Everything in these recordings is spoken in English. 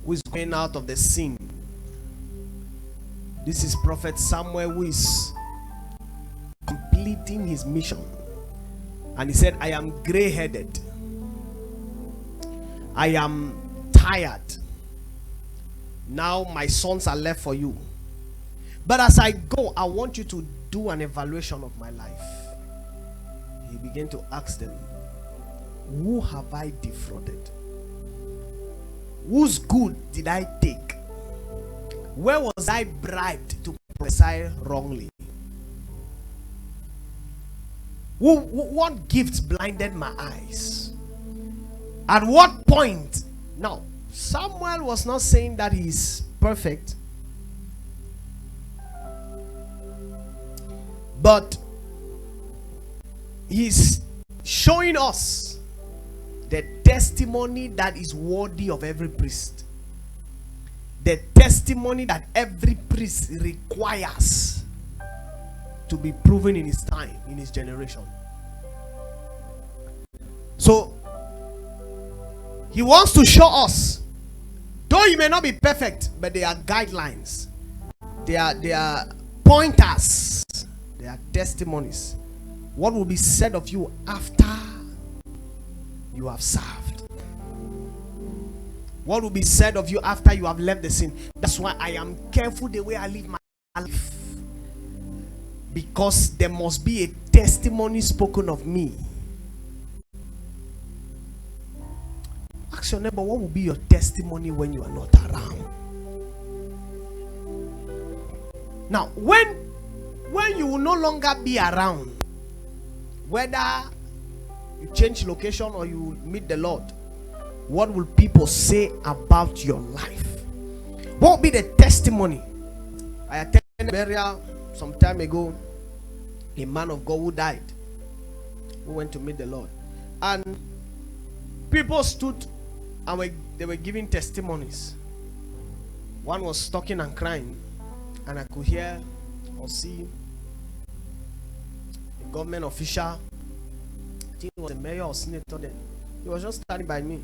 who is going out of the scene. This is Prophet Samuel, who is completing his mission. And he said, I am gray-headed. I am tired. Now my sons are left for you. But as I go, I want you to do an evaluation of my life. He began to ask them, who have I defrauded? Whose good did I take? Where was I bribed to prophesy wrongly? What gifts blinded my eyes? At what point? Now, Samuel was not saying that he's perfect, but he's showing us the testimony that is worthy of every priest. The testimony that every priest requires to be proven in his time, in his generation. So he wants to show us, though you may not be perfect, but there are guidelines, there are pointers, there are testimonies. What will be said of you after you have served? What will be said of you after you have left the scene? That's why I am careful the way I live my life, because there must be a testimony spoken of me. Ask your neighbor, what will be your testimony when you are not around? Now, when you will no longer be around, whether you change location or you meet the Lord, what will people say about your life? What will be the testimony? I attended a burial some time ago. A man of God who died, who went to meet the Lord, and people stood and they were giving testimonies. One was talking and crying, and I could hear or see a government official, I think it was a mayor or senator then. He was just standing by me,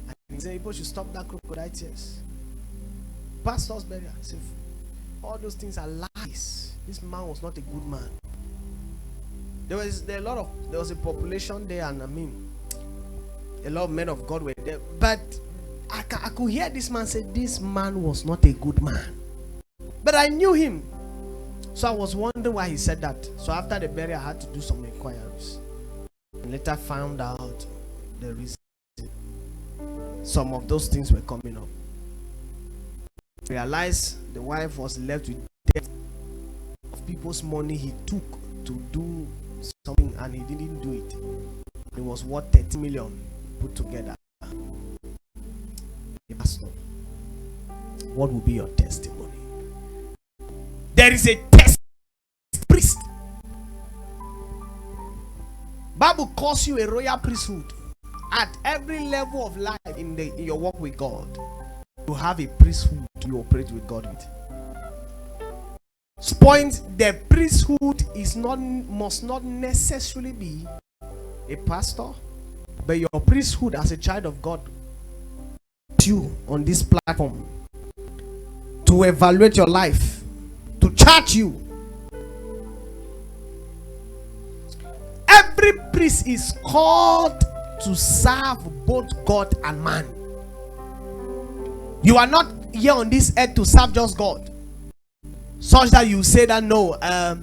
and he said, people should stop that crocodile tears. Pastor's burial. I said, all those things are lies. This man was not a good man. There was a population there, and I mean, a lot of men of God were there, but I could hear this man say this man was not a good man. But I knew him, so I was wondering why he said that. So after the burial, I had to do some inquiries, and later found out the reason. Some of those things were coming up. Realized the wife was left with debt of people's money he took to do something, and he didn't do it. It was worth 30 million put together. Pastor, what will be your testimony? There is a test priest. Bible calls you a royal priesthood. At every level of life in your walk with God, you have a priesthood you operate with God with. Point, the priesthood must not necessarily be a pastor, but your priesthood as a child of God, you on this platform to evaluate your life, to charge you. Every priest is called to serve both God and man. You are not here on this earth to serve just God, such that you say that no, I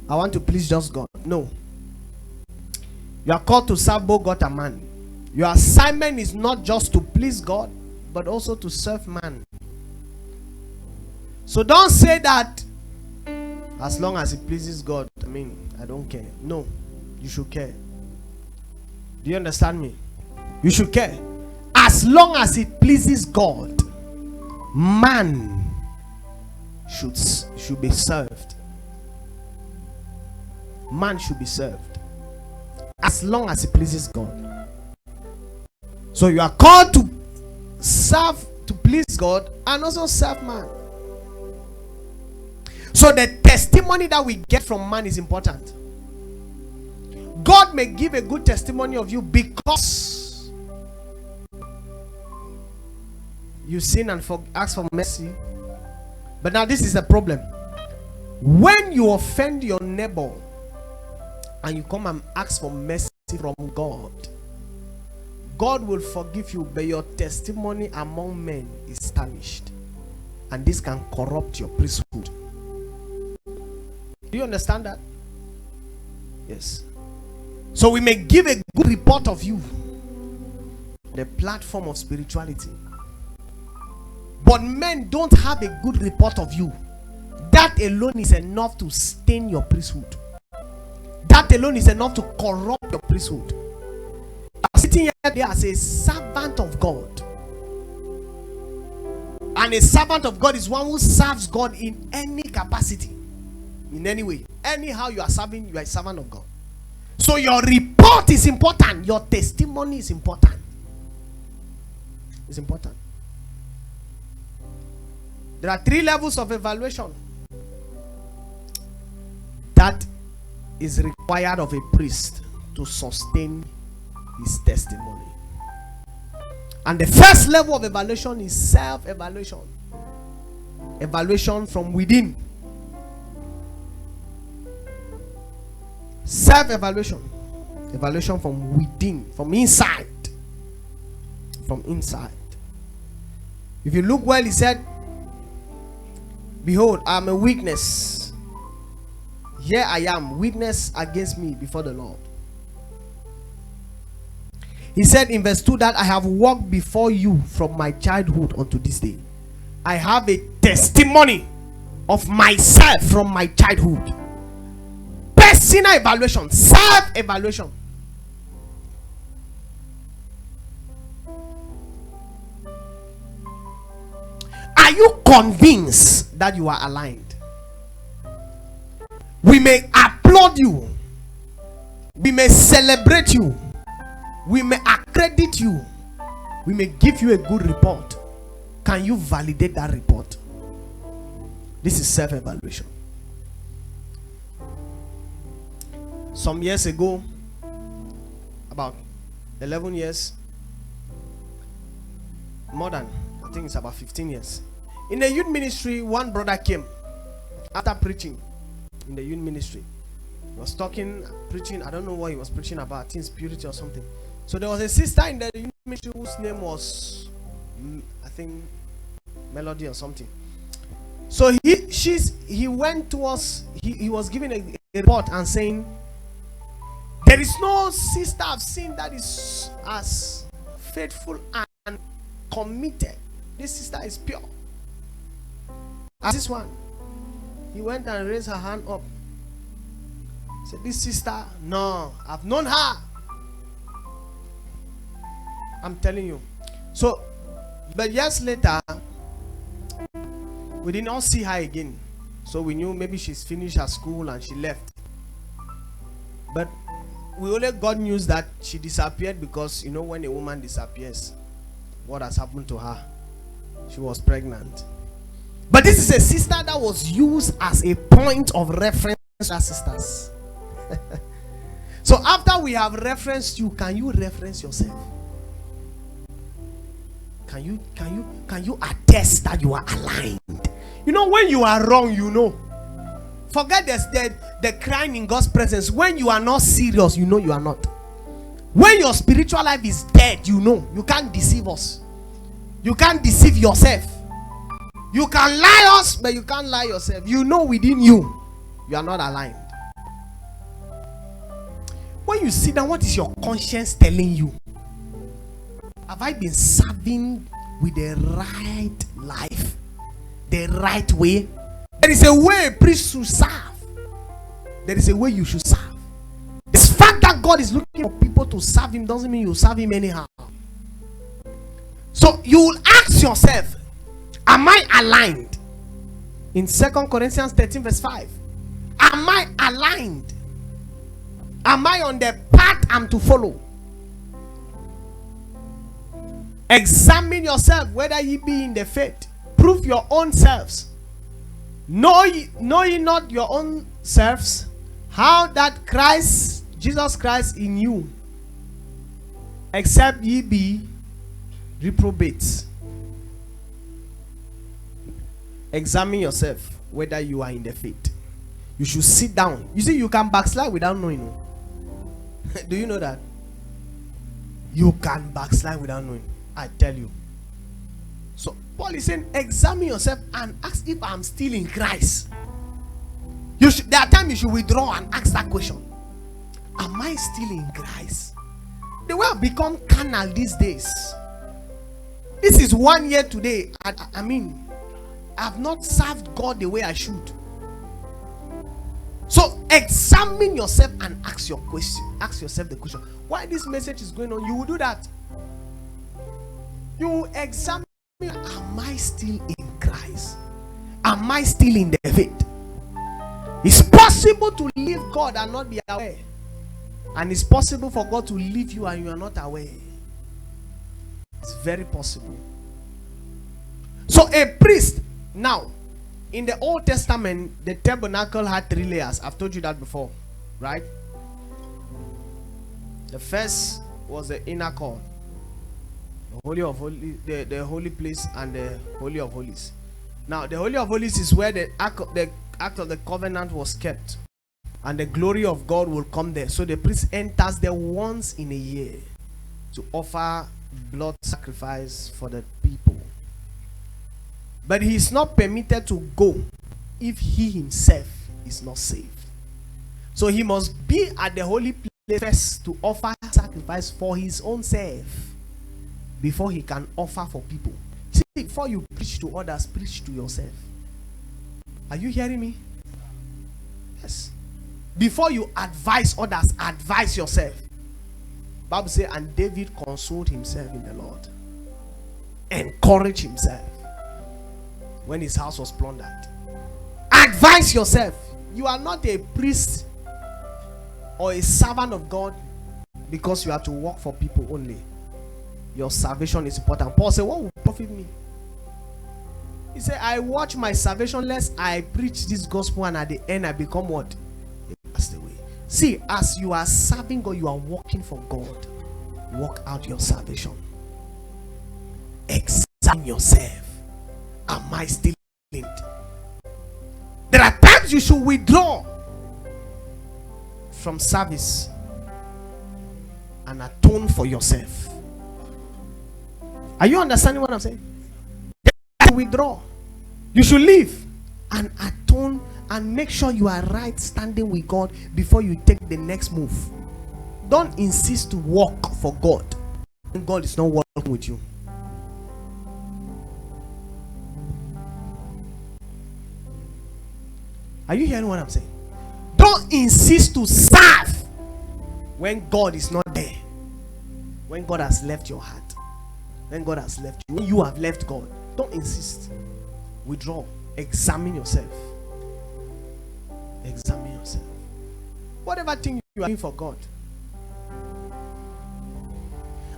want to please just God. No, you are called to serve both God and man. Your assignment is not just to please God, but also to serve man. So don't say that as long as it pleases God, I mean, I don't care. No, you should care. Do you understand me? You should care. As long as it pleases God, man should be served. Man should be served. As long as it pleases God. So you are called to serve, to please God, and also serve man. So the testimony that we get from man is important. God may give a good testimony of you because you sin and ask for mercy. But now this is a problem. When you offend your neighbor and you come and ask for mercy from God, God will forgive you, but your testimony among men is tarnished, and this can corrupt your priesthood. Do you understand that? Yes. So we may give a good report of you, the platform of spirituality, but men don't have a good report of you. That alone is enough to stain your priesthood. That alone is enough to corrupt your priesthood. I'm sitting here today as a servant of God, and a servant of God is one who serves God in any capacity, in any way. Anyhow you are serving, you are a servant of God. So your report is important. Your testimony is important. It's important. There are 3 levels of evaluation that is required of a priest to sustain his testimony. And the first level of evaluation is self-evaluation. Evaluation from within. Self-evaluation. Evaluation from within, from inside. From inside. If you look well, he said, behold, I am a witness. Here I am, witness against me before the Lord. He said in verse 2 that I have walked before you from my childhood unto this day. I have a testimony of myself from my childhood. Personal evaluation, self-evaluation. Are you convinced that you are aligned? We may applaud you, we may celebrate you, we may accredit you, we may give you a good report. Can you validate that report? This is self-evaluation. Some years ago, about 11 years, more than, I think it's about 15 years, in the youth ministry, one brother came after preaching in the youth ministry. He was talking, preaching, I don't know what he was preaching about, I think it's purity or something. So there was a sister in the youth ministry whose name was, I think, Melody or something. So he went to us, he was giving a report and saying, there is no sister I've seen that is as faithful and committed. This sister is pure as this one. He went and raised her hand up. Said, this sister, no, I've known her. I'm telling you. So, but years later, we did not see her again. So we knew maybe she's finished her school and she left. But we only got news that she disappeared because, you know, when a woman disappears, what has happened to her? She was pregnant. But this is a sister that was used as a point of reference to her sisters. So after we have referenced you, can you reference yourself? Can you attest that you are aligned? You know, when you are wrong, you know. Forget the crying in God's presence. When you are not serious, you know you are not. When your spiritual life is dead, you know. You can't deceive us. You can't deceive yourself. You can lie us, but you can't lie yourself. You know within you, you are not aligned. When you sit down, what is your conscience telling you? Have I been serving with the right life? The right way? There is a way a priest should serve. There is a way you should serve. The fact that God is looking for people to serve him doesn't mean you serve him anyhow. So you will ask yourself, am I aligned? In 2 Corinthians 13 verse 5. Am I aligned? Am I on the path I'm to follow? Examine yourself whether ye be in the faith. Prove your own selves. Know ye not your own selves, how that Christ, Jesus Christ in you, except ye be reprobates. examine yourself whether you are in the faith. You should sit down. You see, you can backslide without knowing. Do you know that? You can backslide without knowing. I tell you. So Paul is saying, examine yourself and ask if I'm still in Christ. There are times you should withdraw and ask that question. Am I still in Christ? The way I've become carnal these days. This is 1 year today. I mean, I've not served God the way I should. So examine yourself and ask your question. Ask yourself the question. Why this message is going on? You will do that. You will examine. Am I still in Christ? Am I still in the faith? It's possible to leave God and not be aware. And it's possible for God to leave you and you are not aware. It's very possible. So a priest, now, in the Old Testament, the tabernacle had 3 layers. I've told you that before, right? The first was the inner court, the Holy of Holies, the holy place, and the Holy of Holies. Now, the Holy of Holies is where the Ark of the Covenant was kept, and the glory of God will come there. So the priest enters there once in a year to offer blood sacrifice for the people. But he is not permitted to go if he himself is not saved. So he must be at the holy place first to offer sacrifice for his own self before he can offer for people. See, before you preach to others, preach to yourself. Are you hearing me? Yes. Before you advise others, advise yourself. Bible says, and David consoled himself in the Lord. Encourage himself when his house was plundered. Advise yourself. You are not a priest or a servant of God because you have to work for people only. Your salvation is important. Paul said, what will profit me? He said, I watch my salvation lest I preach this gospel and at the end I become what? That's the way. See, as you are serving God, you are working for God. Work out your salvation. Examine yourself. Am I still in it? There are times you should withdraw from service and atone for yourself. Are you understanding what I'm saying? You should withdraw. You should leave and atone and make sure you are right standing with God before you take the next move. Don't insist to walk for God when God is not working with you. Are you hearing what I'm saying? Don't insist to serve when God is not there. When God has left your heart. When God has left you. When you have left God. Don't insist. Withdraw. Examine yourself. Examine yourself. Whatever thing you are doing for God.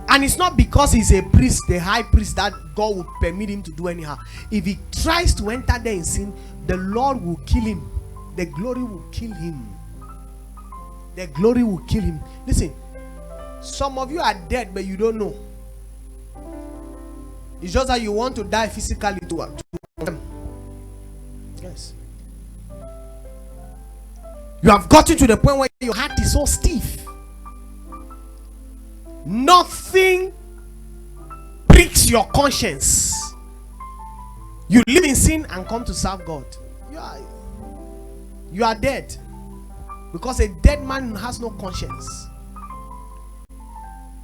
And it's not because he's a priest, the high priest, that God will permit him to do anyhow. If he tries to enter there in sin, the Lord will kill him. The glory will kill him. The glory will kill him. Listen, some of you are dead, but you don't know. It's just that you want to die physically to them. Yes. You have gotten to the point where your heart is so stiff. Nothing pricks your conscience. You live in sin and come to serve God. You are dead. Because a dead man has no conscience.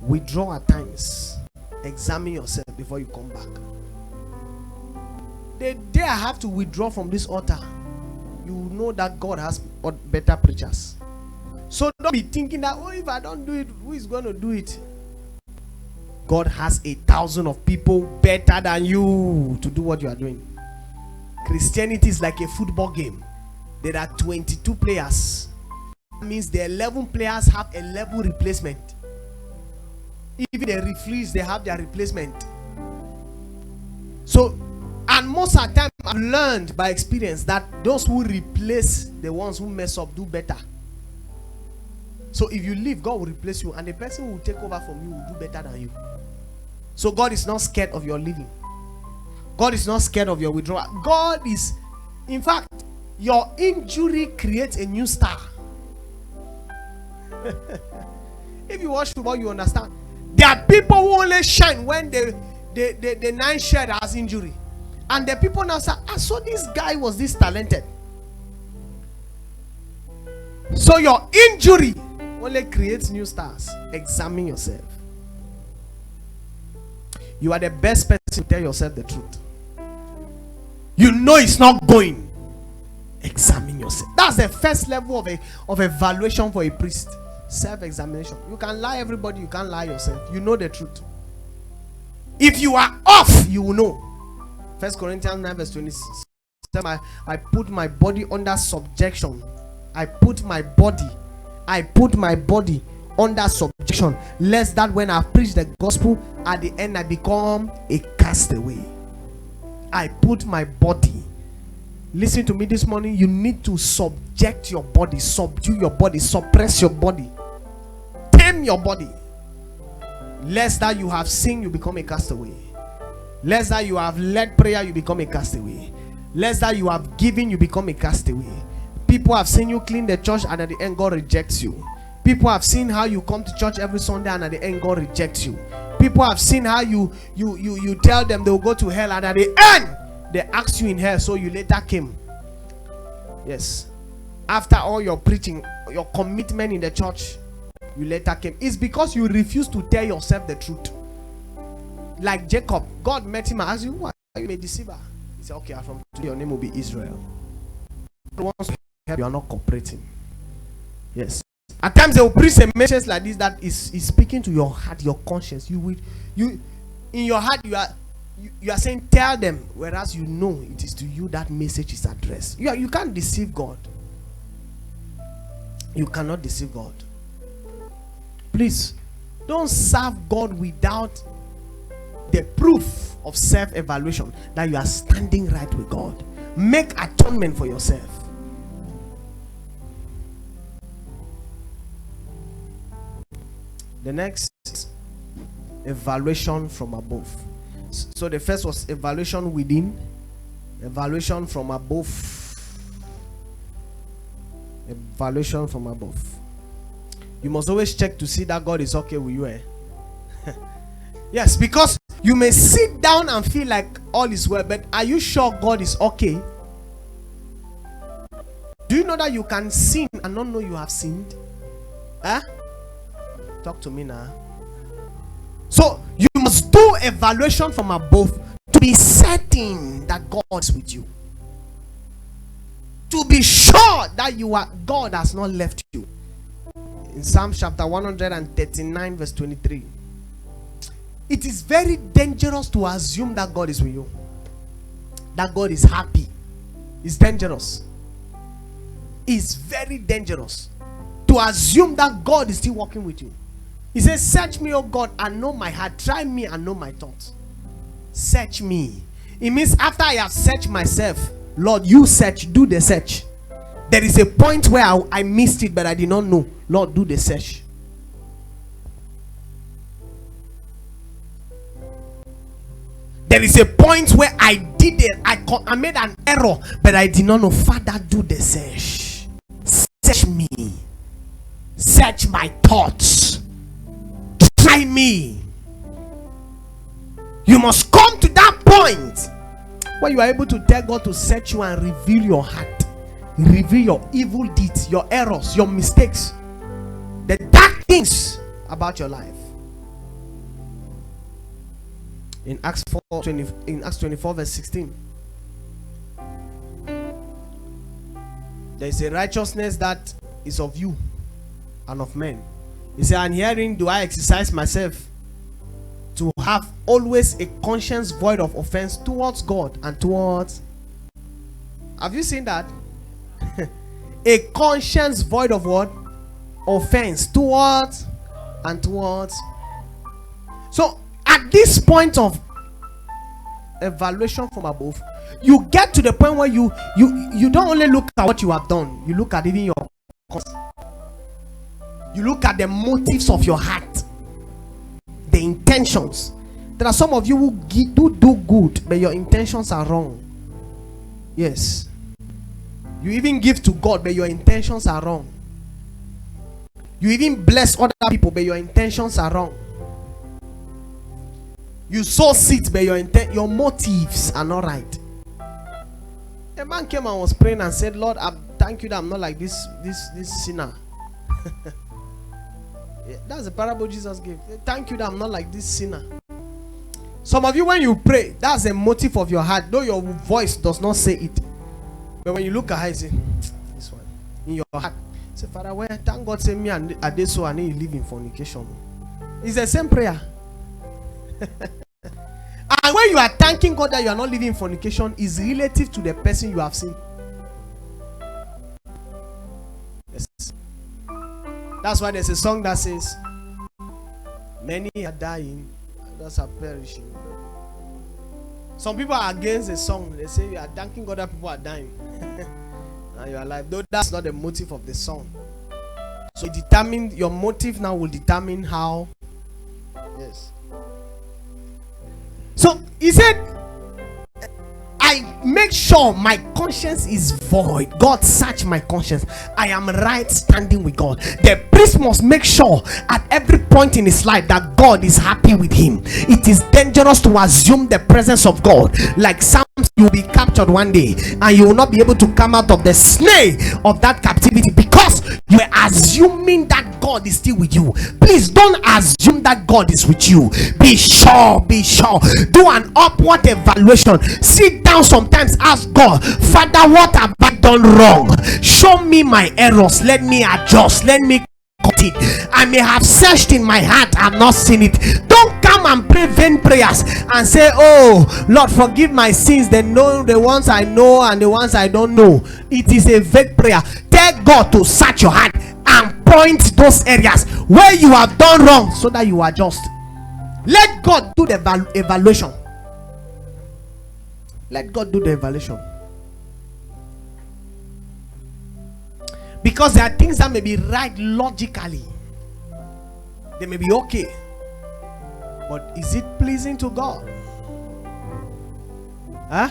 Withdraw at times. Examine yourself before you come back. The day I have to withdraw from this altar, you know that God has better preachers. So don't be thinking that, oh, if I don't do it, who is going to do it? God has 1,000 of people better than you to do what you are doing. Christianity is like a football game. There are 22 players. That means the 11 players have a level replacement. Even the referees, they have their replacement. So, and most of the time, I've learned by experience that those who replace the ones who mess up do better. So if you leave, God will replace you, and the person who will take over from you will do better than you. So God is not scared of your leaving. God is not scared of your withdrawal. God is, in fact, your injury creates a new star. If you watch football, you understand. There are people who only shine when the nine shed has injury. And the people now say, I saw this guy was this talented. So your injury only creates new stars. Examine yourself. You are the best person to tell yourself the truth. You know it's not going. Examine yourself. That's the first level of evaluation for a priest. Self-examination. You can lie everybody, you can't lie yourself. You know the truth. If you are off, you will know. 1 Corinthians 9 verse 26. I put my body under subjection. I put my body under subjection, lest that when I preach the gospel, at the end I become a castaway. I put my body. Listen to me this morning. You need to subject your body, subdue your body, suppress your body, tame your body. Lest that you have sinned, you become a castaway. Lest that you have led prayer, you become a castaway. Lest that you have given, you become a castaway. People have seen you clean the church, and at the end God rejects you. People have seen how you come to church every Sunday, and at the end God rejects you. People have seen how you tell them they will go to hell, and at the end they asked you in hell, so you later came. Yes. After all your preaching, your commitment in the church, you later came. It's because you refuse to tell yourself the truth. Like Jacob, God met him and asked you, why are you a deceiver? He said, okay, from today your name will be Israel. Once you are not cooperating. Yes. At times they will preach a message like this that is speaking to your heart, your conscience. You in your heart you are saying tell them, whereas you know it is to you that message is addressed. You can't deceive God. You cannot deceive God. Please don't serve God without the proof of self-evaluation that you are standing right with God. Make atonement for yourself. The next, evaluation from above. So the first was evaluation within, evaluation from above. Evaluation from above. You must always check to see that God is okay with you. Yes, because you may sit down and feel like all is well, but are you sure God is okay? Do you know that you can sin and not know you have sinned? Huh? Talk to me now. So you must do evaluation from above to be certain that God is with you. To be sure that God has not left you. In Psalm chapter 139 verse 23. It is very dangerous to assume that God is with you. That God is happy. It's dangerous. It's very dangerous to assume that God is still working with you. He says, search me, O God, and know my heart. Try me and know my thoughts. Search me. It means after I have searched myself, Lord, you search, do the search. There is a point where I missed it, but I did not know. Lord, do the search. There is a point where I did it. I made an error, but I did not know. Father, do the search. Search me. Search my thoughts. Try me. You must come to that point where you are able to tell God to search you and reveal your heart, reveal your evil deeds, your errors, your mistakes, the dark things about your life. In Acts 24 verse 16, there is a righteousness that is of you and of men. He said, and herein do I exercise myself to have always a conscience void of offense towards God and towards. Have you seen that? A conscience void of what? Offense towards and towards. So at this point of evaluation from above, you get to the point where you don't only look at what you have done, you look at even your conscience. You look at the motives of your heart, the intentions. There are some of you who do good, but your intentions are wrong. Yes. You even give to God, but your intentions are wrong. You even bless other people, but your intentions are wrong. You sow seeds, but your motives are not right. A man came and was praying and said, Lord, I thank you that I'm not like this sinner. Yeah, that's the parable Jesus gave. Thank you that I'm not like this sinner. Some of you, when you pray, that's a motive of your heart, though your voice does not say it. But when you look at her, you say, this one. In your heart, say, Father, well, thank God, say me and I did so, and you live in fornication. It's the same prayer. And when you are thanking God that you are not living in fornication, is relative to the person you have seen. Yes. That's why there's a song that says, many are dying, others are perishing. Some people are against the song. They say you are thanking God that people are dying. And you are alive. Though that's not the motive of the song. So your motive now will determine how. Yes. So he said, I make sure my conscience is void. God, search my conscience. I am right standing with God. The priest must make sure at every point in his life that God is happy with him. It is dangerous to assume the presence of God. Like Psalms, you will be captured one day and you will not be able to come out of the snare of that captivity because you are assuming that God is still with you. Please don't assume that God is with you. Be sure. Do an upward evaluation. Sit down sometimes, ask God, Father, what have I done wrong? Show me my errors. Let me adjust. Let me cut it. I may have searched in my heart, I have not seen it. Don't come and pray vain prayers and say, oh Lord, forgive my sins, the ones I know and the ones I don't know. It is a vague prayer. Tell God to search your heart and point those areas where you have done wrong so that you adjust. Let God do the evaluation. Let God do the evaluation. Because there are things that may be right logically. They may be okay. But is it pleasing to God? Huh?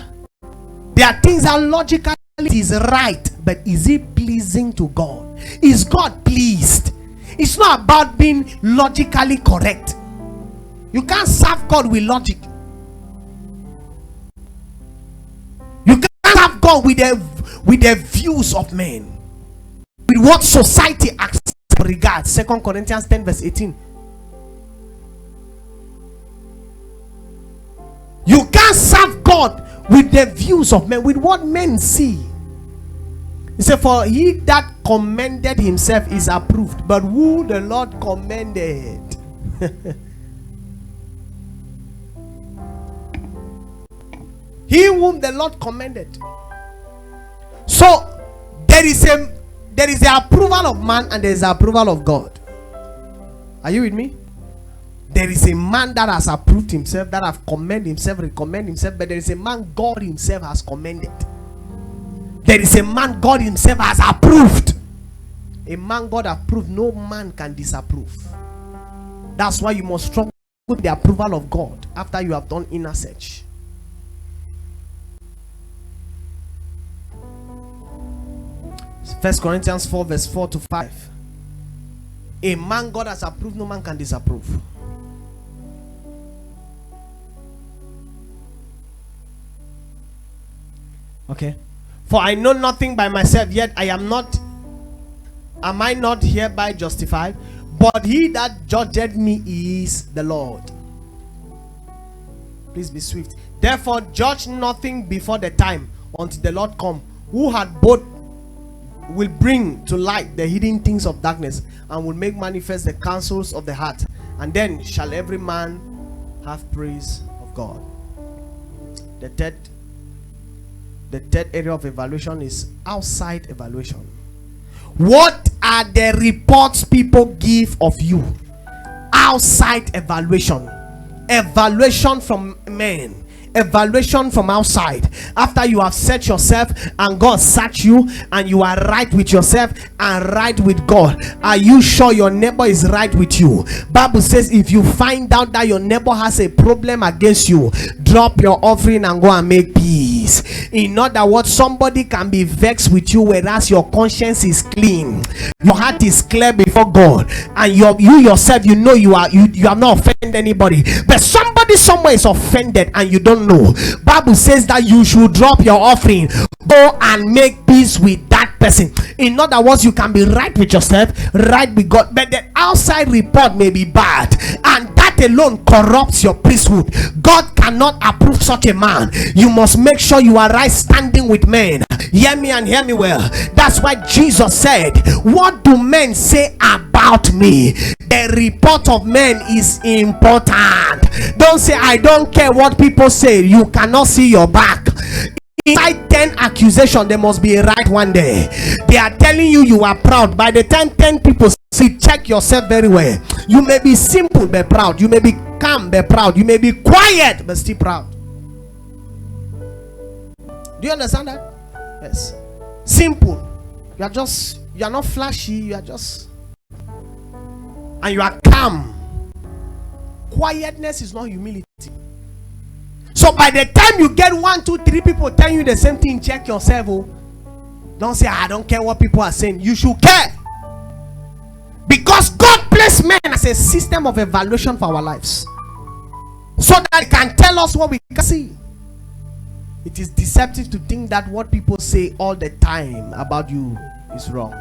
There are things that logically is right, but is it pleasing to God? Is God pleased? It's not about being logically correct. You can't serve God with logic. You can't serve God with the views of men, with what society accepts or regards. 2 Corinthians 10 verse 18. You can't serve God with the views of men, with what men see. He said, for he that commended himself is approved, but who the Lord commended. He whom the Lord commended. So there is the approval of man and there is the approval of God. Are you with me? There is a man that has approved himself, that have commended himself, recommend himself, but there is a man God himself has commended. There is a man God himself has approved. A man God approved, no man can disapprove. That's why you must struggle with the approval of God after you have done inner search. First Corinthians 4 verse 4 to 5. A man God has approved, no man can disapprove. Okay. For I know nothing by myself, yet am I not hereby justified? But he that judged me is the Lord. Please be swift. Therefore judge nothing before the time, until the Lord come, who had both will bring to light the hidden things of darkness, and will make manifest the counsels of the heart. And then shall every man have praise of God. The third area of evaluation is outside evaluation. What are the reports people give of you? Outside evaluation. Evaluation from men. evaluation from outside, after you have set yourself and God search you and you are right with yourself and right with God, are you sure your neighbor is right with you? Bible says if you find out that your neighbor has a problem against you, drop your offering and go and make peace. In other words, somebody can be vexed with you whereas your conscience is clean, your heart is clear before God, and you yourself, you know you have not offended anybody, but somebody somewhere is offended and you don't know. Bible says that you should drop your offering, go and make peace with that person. In other words, you can be right with yourself, right with God, but the outside report may be bad, and that alone corrupts your priesthood. God cannot approve such a man. You must make sure you are right standing with men. Hear me and hear me well. That's why Jesus said, what do men say about me? The report of men is important. Don't say, I don't care what people say. You cannot see your back. Inside 10 accusations, there must be a right one day. They are telling you you are proud. By the time 10 people see, check yourself very well. You may be simple but proud. You may be calm but proud. You may be quiet but still proud. Do you understand that? Yes. Simple. You are not flashy. You are just, and you are calm. Quietness is not humility. So by the time you get 1, 2, 3 people telling you the same thing, check yourself. Oh. Don't say, I don't care what people are saying. You should care. Because God placed men as a system of evaluation for our lives, so that it can tell us what we can see. It is deceptive to think that what people say all the time about you is wrong.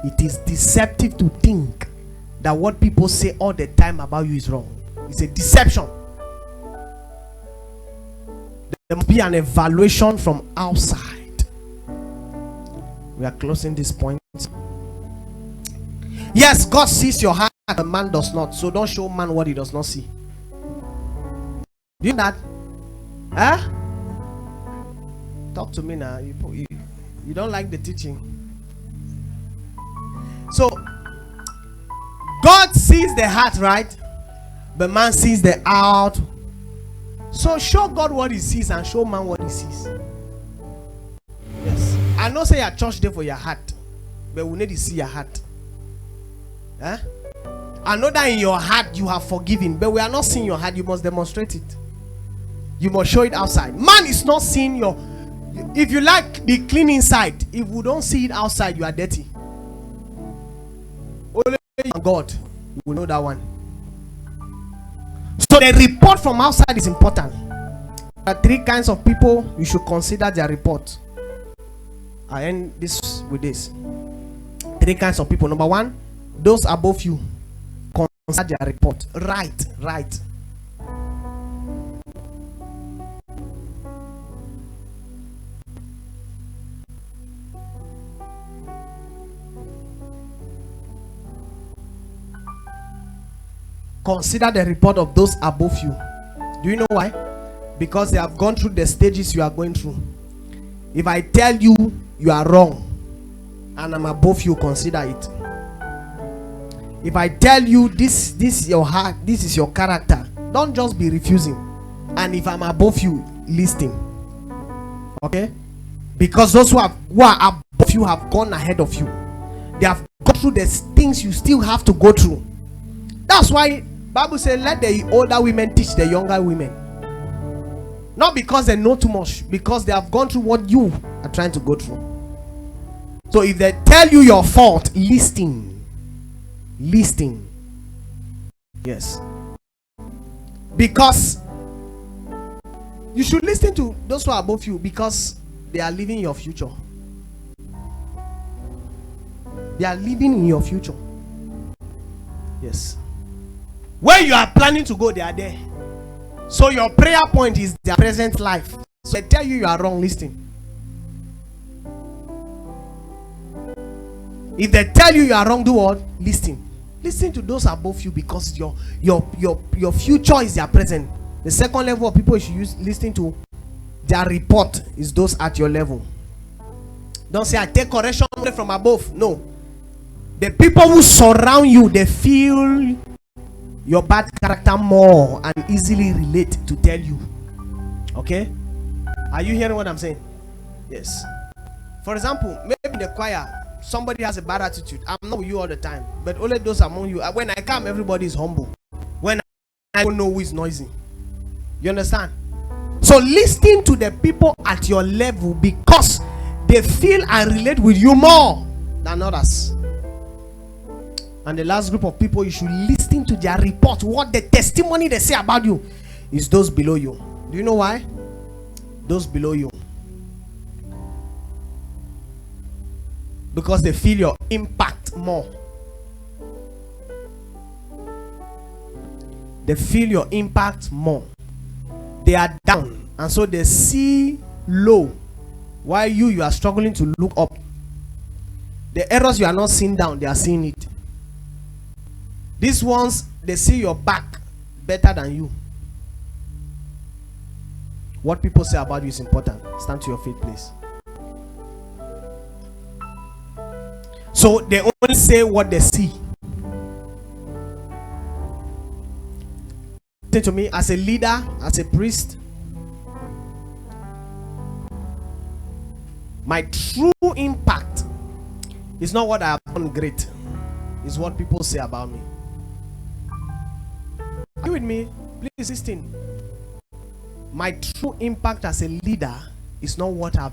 It is deceptive to think that what people say all the time about you is wrong. It's a deception. There must be an evaluation from outside. We are closing this point. Yes, God sees your heart, but man does not. So don't show man what he does not see. Do you know that? Huh? Talk to me now. You don't like the teaching. So God sees the heart, right? But man sees the out. So show God what he sees and show man what he sees. Yes. I know say your church there for your heart, but we need to see your heart. Huh? I know that in your heart you have forgiven, but we are not seeing your heart. You must demonstrate it. You must show it outside. Man is not seeing your. If you like the clean inside, if we don't see it outside, you are dirty. Only God will know that one. So the report from outside is important. There are 3 kinds of people you should consider their report. I end this with this. 3 kinds of people. Number 1, those above you. Consider their report. Right. Consider the report of those above you. Do you know why? Because they have gone through the stages you are going through. If I tell you you are wrong and I'm above you, consider it. If I tell you this is your heart, this is your character, don't just be refusing. And if I'm above you, listen. Okay? Because those who are above you have gone ahead of you. They have gone through the things you still have to go through. That's why Bible says let the older women teach the younger women. Not because they know too much, because they have gone through what you are trying to go through. So if they tell you your fault, listen. Yes. Because you should listen to those who are above you, because they are living your future. They are living in your future. Yes. Where you are planning to go, they are there. So your prayer point is their present life. So they tell you are wrong, listen. If they tell you are wrong, do what? Listen. Listen to those above you, because your future is their present. The second level of people you should use listening to their report is those at your level. Don't say I take correction from above. No. The people who surround you, they feel your bad character more and easily relate to tell you. Okay? Are you hearing what I'm saying? Yes. For example, maybe in the choir, somebody has a bad attitude. I'm not with you all the time, but only those among you. When I come, everybody is humble. When I don't know who is noisy. You understand? So listen to the people at your level because they feel and relate with you more than others. And the last group of people you should listen to their report, what the testimony they say about you, is those below you. Do you know why? Those below you. Because they feel your impact more. They feel your impact more. They are down, and so they see low, while you are struggling to look up. The errors you are not seeing down, they are seeing it. These ones, they see your back better than you. What people say about you is important. Stand to your feet, please. So they only say what they see. Listen to me, as a leader, as a priest, my true impact is not what I have done great, it's what people say about me. Are you with me? Please listen. My true impact as a leader is not what I've